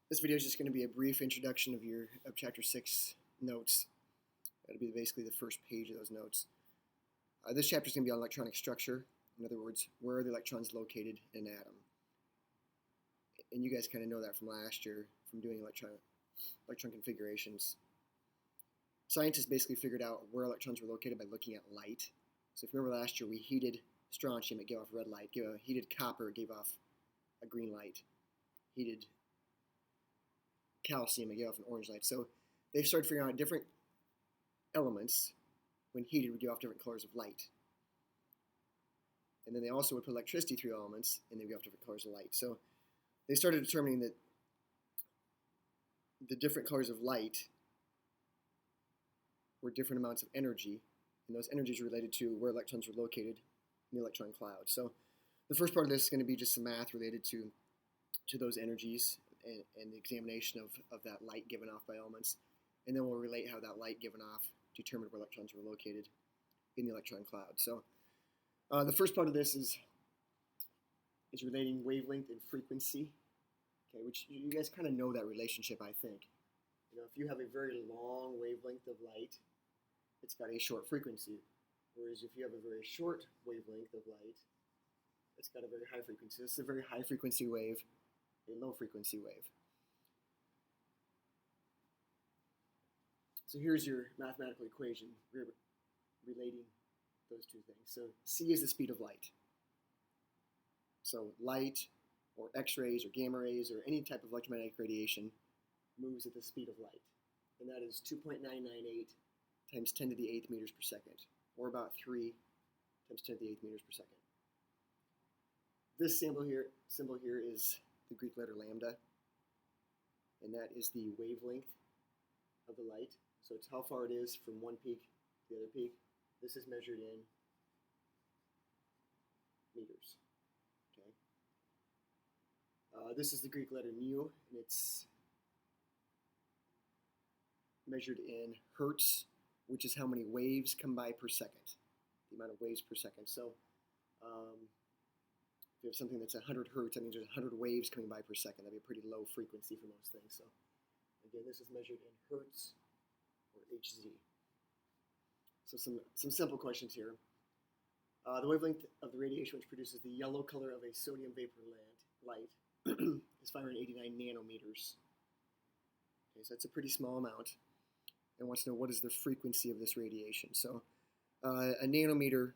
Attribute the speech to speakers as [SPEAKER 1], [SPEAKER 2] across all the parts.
[SPEAKER 1] This video is just going to be a brief introduction of Chapter 6 notes. That'll be basically the first page of those notes. This chapter is going to be on electronic structure. In other words, where are the electrons located in an atom? And you guys kind of know that from last year, from doing electron configurations. Scientists basically figured out where electrons were located by looking at light. So if you remember last year, we heated strontium, it gave off red light. Heated copper, it gave off a green light. Heated calcium, it gave off an orange light. So they've started figuring out different elements, when heated, would give off different colors of light. And then they also would put electricity through elements, and they would give off different colors of light. So they started determining that the different colors of light were different amounts of energy, and those energies are related to where electrons were located in the electron cloud. So the first part of this is going to be just some math related to those energies and the examination of that light given off by elements. And then we'll relate how that light given off determined where electrons were located in the electron cloud. So the first part of this is relating wavelength and frequency, okay, which you guys kind of know that relationship, I think. You know, if you have a very long wavelength of light, it's got a short frequency. Whereas if you have a very short wavelength of light, it's got a very high frequency. This is a very high frequency wave, a low frequency wave. So here's your mathematical equation relating those two things. So C is the speed of light. So light or X-rays or gamma rays or any type of electromagnetic radiation moves at the speed of light. And that is 2.998 times 10 to the 8th meters per second, or about 3 times 10 to the 8th meters per second. This symbol here is the Greek letter lambda, and that is the wavelength of the light. So it's how far it is from one peak to the other peak. This is measured in meters. Okay. This is the Greek letter mu, and it's measured in hertz, which is how many waves come by per second, the amount of waves per second. So if you have something that's 100 hertz, that means there's 100 waves coming by per second. That'd be a pretty low frequency for most things. So again, this is measured in hertz or Hz. So some simple questions here. The wavelength of the radiation which produces the yellow color of a sodium vapor light is 589 nanometers. Okay, so that's a pretty small amount. And wants to know what is the frequency of this radiation. So a nanometer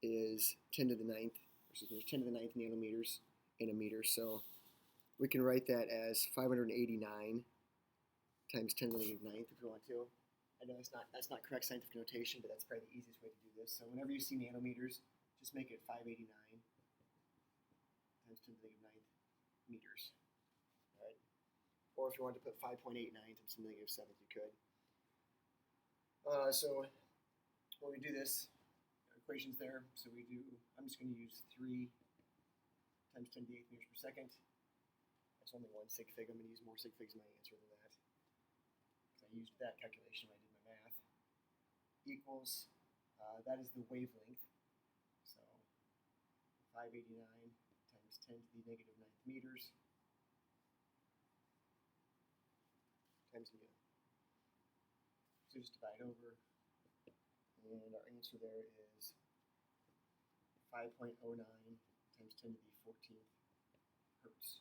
[SPEAKER 1] is 10 to the 9th, there's 10 to the 9th nanometers in a meter. So we can write that as 589 times 10 to the 9th if we want to. I know that's not correct scientific notation, but that's probably the easiest way to do this. So whenever you see nanometers, just make it 589 times 10 to the 9th meters. All right? Or if you wanted to put 5.89 times 10 to the -7th, you could. So when we do this, equations there, so I'm just going to use 3 times 10 to the 8th meters per second. That's only one sig fig. I'm going to use more sig figs in my answer than that, because I used that calculation when I did my math. Equals, that is the wavelength, so 589 times 10 to the -9th meters times mu. So just divide over, and our answer there is 5.09 times 10 to the 14th hertz.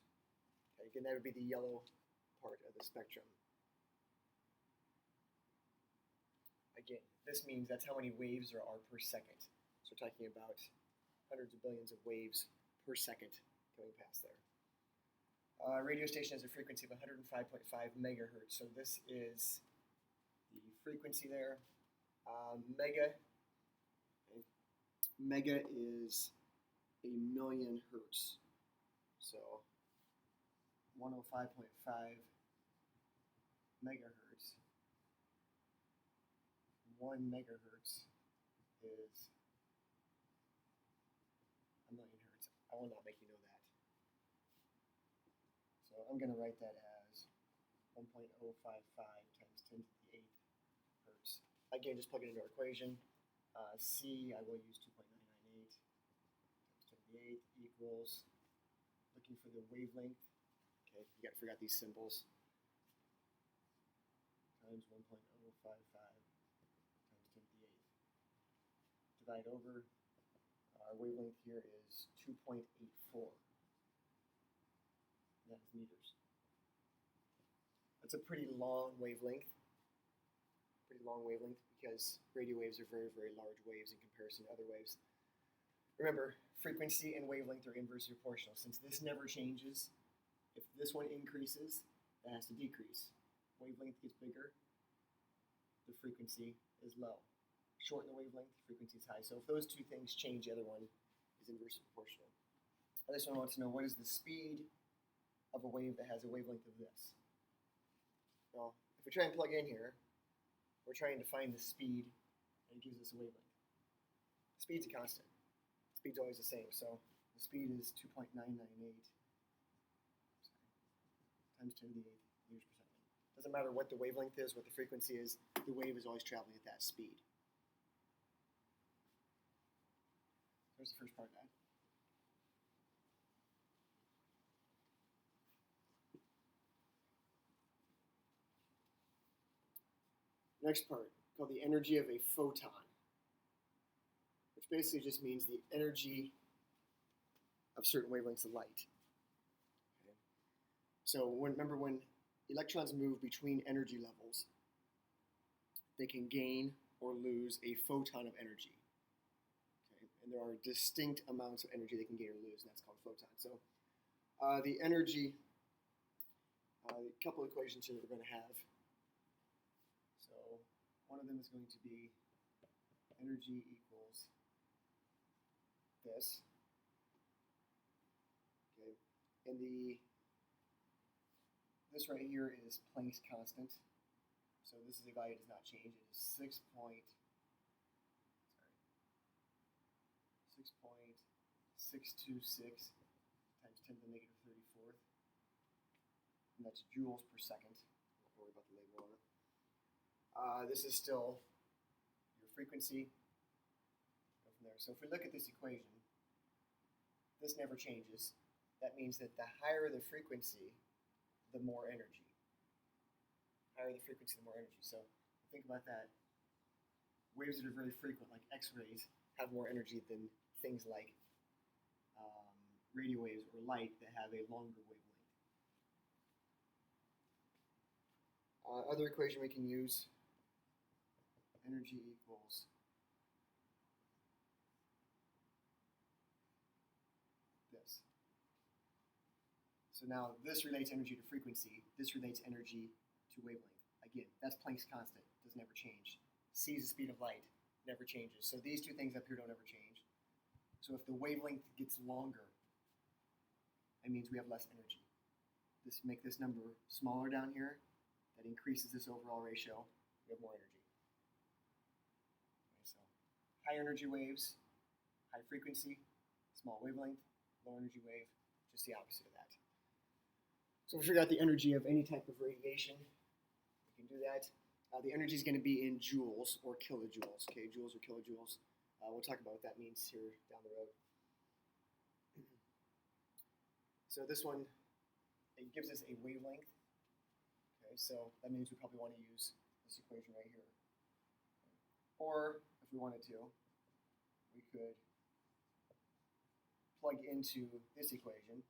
[SPEAKER 1] Okay, again, that would be the yellow part of the spectrum. Again, this means that's how many waves there are per second. So we're talking about hundreds of billions of waves per second going past there. Radio station has a frequency of 105.5 megahertz. So this is the frequency there. Mega is a million hertz. So 105.5 megahertz. 1 megahertz is a million hertz. I will not make you know that. So I'm going to write that as 1.055 times 10 to the 8th hertz. Again, just plug it into our equation. C, I will use 2.998 times 10 to the 8th equals, looking for the wavelength, Okay, you got to figure out these symbols. Times 1.055 times 10 to the 8th. Divide over, our wavelength here is 2.84. That is meters. That's a pretty long wavelength. Because radio waves are very, very large waves in comparison to other waves. Remember, frequency and wavelength are inversely proportional. Since this never changes, if this one increases, that has to decrease. Wavelength gets bigger, the frequency is low. Shorten the wavelength, the frequency is high. So if those two things change, the other one is inversely proportional. This one wants to know, what is the speed of a wave that has a wavelength of this? Well, if we try and plug in here, we're trying to find the speed, and it gives us a wavelength. Speed's a constant. Speed's always the same, so the speed is 2.998 times 10 to the 8th meters per second. Doesn't matter what the wavelength is, what the frequency is, the wave is always traveling at that speed. There's the first part of that. Next part, called the energy of a photon, which basically just means the energy of certain wavelengths of light. Okay. So remember, when electrons move between energy levels, they can gain or lose a photon of energy. Okay. And there are distinct amounts of energy they can gain or lose, and that's called photons. So the energy, a couple of equations here that we're going to have. So one of them is going to be energy equals this. Okay, and this right here is Planck's constant. So this is a value that does not change. It is 6.626 times 10 to the negative 34th. And that's joules per second. Don't worry about the label on it. This is still your frequency. Go from there. So if we look at this equation, this never changes. That means that the higher the frequency, the more energy. Higher the frequency, the more energy. So think about that. Waves that are very frequent, like X-rays, have more energy than things like radio waves or light that have a longer wavelength. Other equation we can use, energy equals this. So now this relates energy to frequency, this relates energy to wavelength. Again, that's Planck's constant, does never change. C is the speed of light, never changes. So these two things up here don't ever change. So if the wavelength gets longer, it means we have less energy. Make this number smaller down here. That increases this overall ratio. We have more energy. Okay, so high energy waves, high frequency, small wavelength, low energy wave, just the opposite of that. So we figure out the energy of any type of radiation. We can do that. The energy is going to be in joules or kilojoules. Okay, joules or kilojoules. We'll talk about what that means here down the road. So this one, it gives us a wavelength. Okay, so that means we probably want to use this equation right here. Or if we wanted to, we could plug into this equation,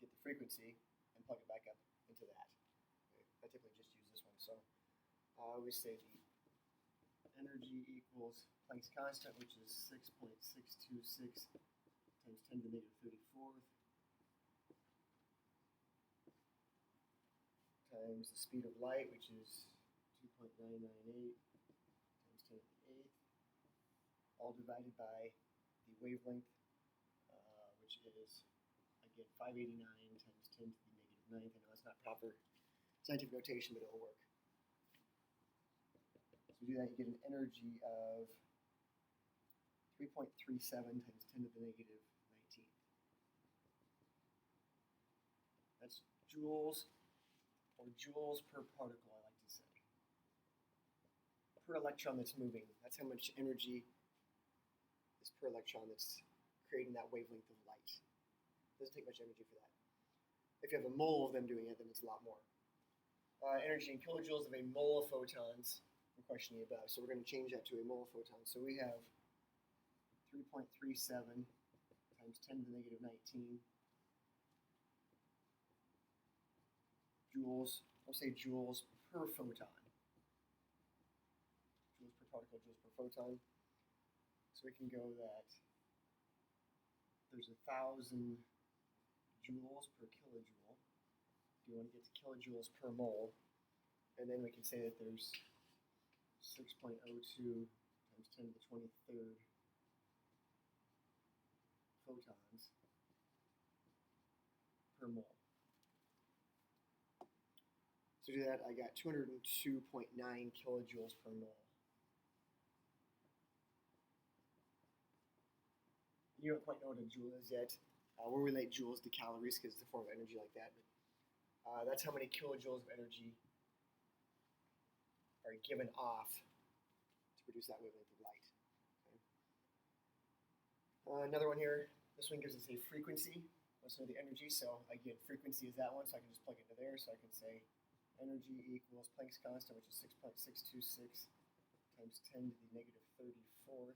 [SPEAKER 1] get the frequency, and plug it back up into that. Okay, I typically just use this one. So I always say the energy equals Planck's constant, which is 6.626 times 10 to the negative 34th times the speed of light, which is 2.998 times 10 to the 8th, all divided by the wavelength, which is, again, 589 times 10 to the negative 9th. I know it's not proper scientific notation, but it'll work. So to do that, you get an energy of 3.37 times 10 to the negative 19th. That's joules, or joules per particle, I like to say. Per electron that's moving, that's how much energy is per electron that's creating that wavelength of light. It doesn't take much energy for that. If you have a mole of them doing it, then it's a lot more. Energy in kilojoules of a mole of photons, the question above. So we're going to change that to a mole of photons. So we have 3.37 times 10 to the negative 19 joules. I'll say joules per photon. Joules per particle, joules per photon. So we can go that there's 1,000 joules per kilojoule. Do you want to get to kilojoules per mole? And then we can say that there's 6.02 times 10 to the 23rd photons per mole. So to do that, I got 202.9 kilojoules per mole. You don't quite know what a joule is yet. We'll relate joules to calories because it's a form of energy like that. But, that's how many kilojoules of energy are given off to produce that wavelength of light. Okay. Another one here. This one gives us a frequency. Let's know the energy. So again, frequency is that one. So I can just plug it into there. So I can say energy equals Planck's constant, which is 6.626 times 10 to the negative 34th.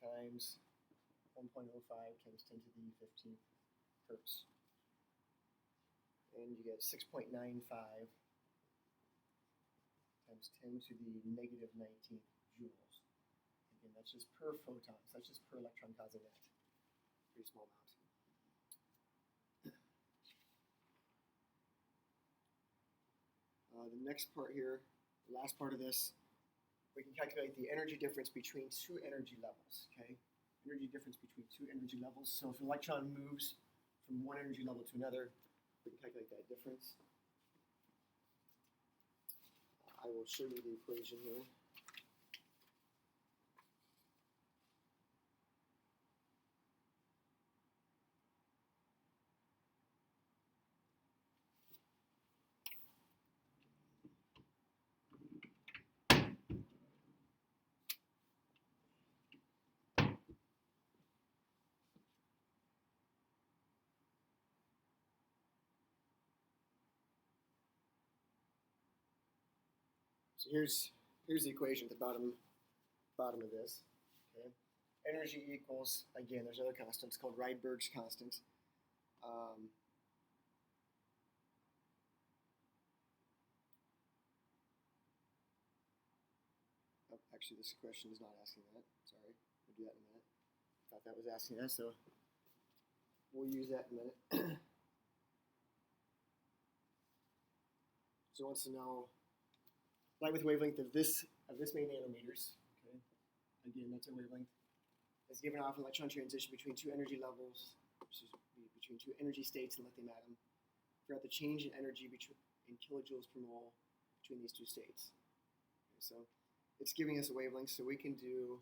[SPEAKER 1] Times 1.05 times 10 to the 15th hertz. And you get 6.95 times 10 to the negative 19th joules. Again, that's just per photon. So that's just per electron cosine net. Pretty small amount. The next part here, the last part of this, we can calculate the energy difference between two energy levels, okay? Energy difference between two energy levels. So if an electron moves from one energy level to another, we can calculate that difference. I will show you the equation here. So here's the equation at the bottom of this. Okay, energy equals, again, there's another constant. It's called Rydberg's constant. Actually, this question is not asking that. Sorry, we'll do that in a minute. Thought that was asking that, so we'll use that in a minute. So it wants to know light with wavelength of this many nanometers. Okay, again, that's a wavelength. Is given off an electron transition between two energy levels, which is between two energy states in lithium atom. Figure out the change in energy in kilojoules per mole between these two states. Okay, so it's giving us a wavelength, so we can do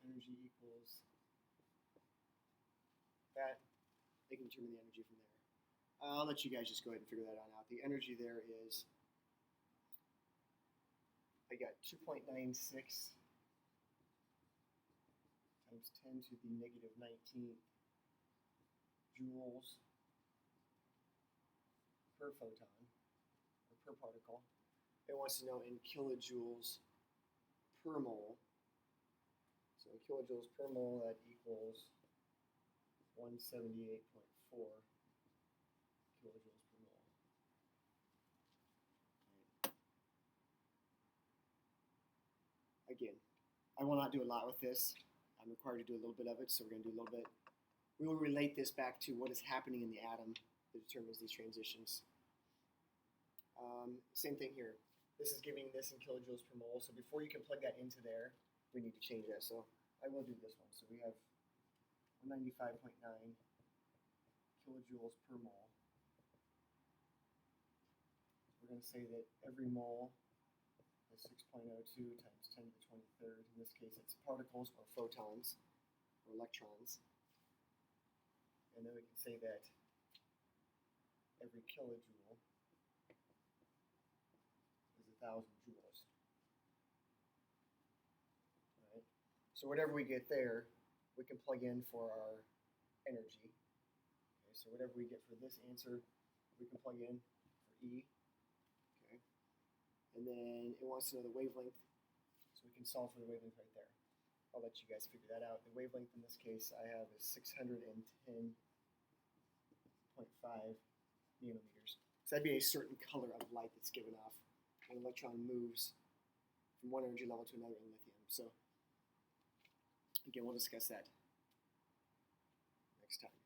[SPEAKER 1] energy equals that. They can determine the energy from there. I'll let you guys just go ahead and figure that on out. The energy there is, I got 2.96 times 10 to the negative 19 joules per photon, or per particle. It wants to know in kilojoules per mole. So in kilojoules per mole, that equals 178.4 kilojoules per mole. Again, I will not do a lot with this. I'm required to do a little bit of it, so we're going to do a little bit. We will relate this back to what is happening in the atom that determines these transitions. Same thing here. This is giving this in kilojoules per mole, so before you can plug that into there, we need to change that. So I will do this one. So we have 195.9 kilojoules per mole. We're going to say that every mole is 6.02 times 10 to the 23rd. In this case, it's particles or photons or electrons. And then we can say that every kilojoule is 1,000 joules. All right. So whatever we get there, we can plug in for our energy. Okay, so whatever we get for this answer, we can plug in for E. Okay, and then it wants to know the wavelength, so we can solve for the wavelength right there. I'll let you guys figure that out. The wavelength in this case I have is 610.5 nanometers. So that'd be a certain color of light that's given off when an electron moves from one energy level to another in lithium. So again, we'll discuss that next time.